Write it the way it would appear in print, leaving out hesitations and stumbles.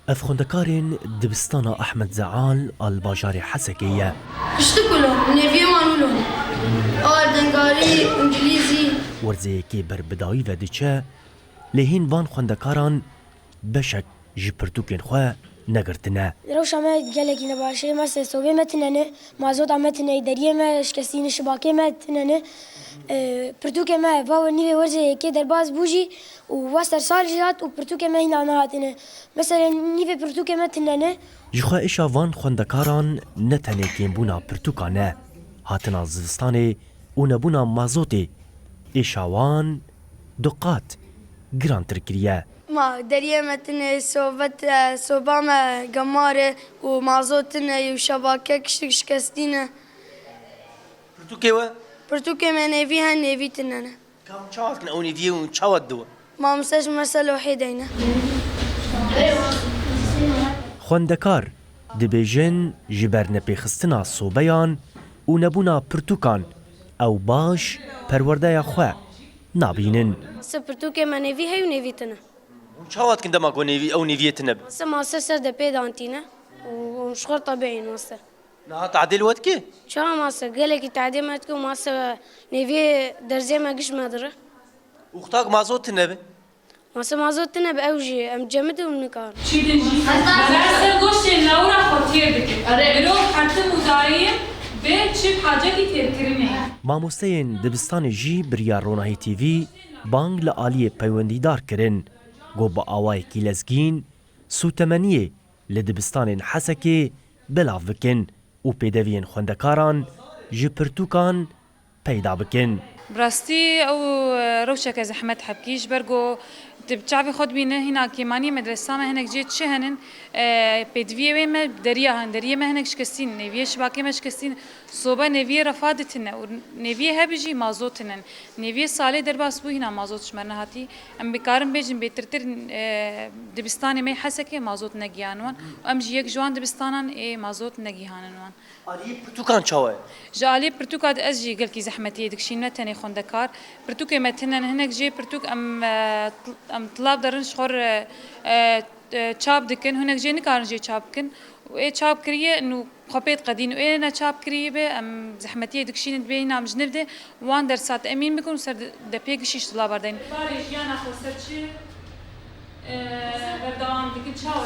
اف خوندکارین دبستانا احمد زعال الباجار حسکیه اشتكلوا نيفي مانولون دنگاری انگلیزی ورزه کی بربدایی و دیچه لهین وان خوندکاران بشک جپرتوکین خواه نگرتنه روش ما جلگی نباشه مثل صوبه متننه مازوت متنه دریه ما شکستین شباکه متننه پرتوک ما و نیوی ورزه که در باز بوجی و وستر سال جات و پرتوک ما هنا نهاتنه مثلا نیوی پرتوک متننه جخوا ایشا وان خوندکاران نتنه کین بونا پرتوکانه هاتنا زستانه و نبونا مازوته ایشا وان دقات گران ترکریه ما دریه متنه صوبه ما گماره و مازوتنه و شباکه کشک شکستینه پرتوک ما نیوی هن نیوی تننه كم شاوت كن أوني فيه وشاوت دوا ما مساج مسألة وحيدينه خوندکار دبیجن جبر نپیخستنا صوبیان و نبونا پرتوکان او باش پرورده خواه نابینن پرتوک ما نیوی هی و نیوی تنه شاوت كن دماغ ونيفي أو نيفية نب ما سر ده بيدانتينه ومشغل طبيعي ماستر لا تعديل وقتك شو ماستر قال لك تعدي ما تكون ماستر نيفي درجة ما قش ما درة وقتاك ما زوت النبي ماستر ما زودتنا بأوجي أم جمد ومنكار چیدنجی درس گوشت نورا خاطر بکن برو حتی مدایم به چی حاجه کی تیر کرینه ماموستین دبستان جی بریا روناهی تیوی بانگ لآلی پیوندیدار کرن گو با آوای کی لزگین سوتمنیه لدبستان حسکی بلاو بکن و پیدوین خوندکاران جپرتوکان پیدا بکن براستی او روشك زحمت حبكيش برجو تبتعبي خد بينا هنا كيماني مدرسة ما هناك جيت شهنن بدفيه ما دريا ما هناك شكستين نبيه شباكي ما شكستين صوبة نبيه رفادتنا ونبيه هبجي مازوتنا نبيه صالح درباس بو هنا مازوت شمرنا هاتي ام بكارم بيجن بيترتر دبستاني ما يحسكي مازوت نجيانوان ام جيك جوان دبستانان اي مازوت نجيهانوان آلی پرتوکان چاوه جالي برتوك أزجي قال كي زحمتي دكشين نتني خوندكار برتوك متنا هناك جي برتوك أم طلاب درن شخور شاب دكن هناك جي نكارن جي شاب كن وإيه شاب كريه إنه خبيت قدين وإيه أنا شاب كريه به أم زحمتي دكشين تبينا مش نبدأ وان درسات أمين بكون سر دبيك شيش طلاب بردين باريش يانا خو سرشي بردوام دكن شاو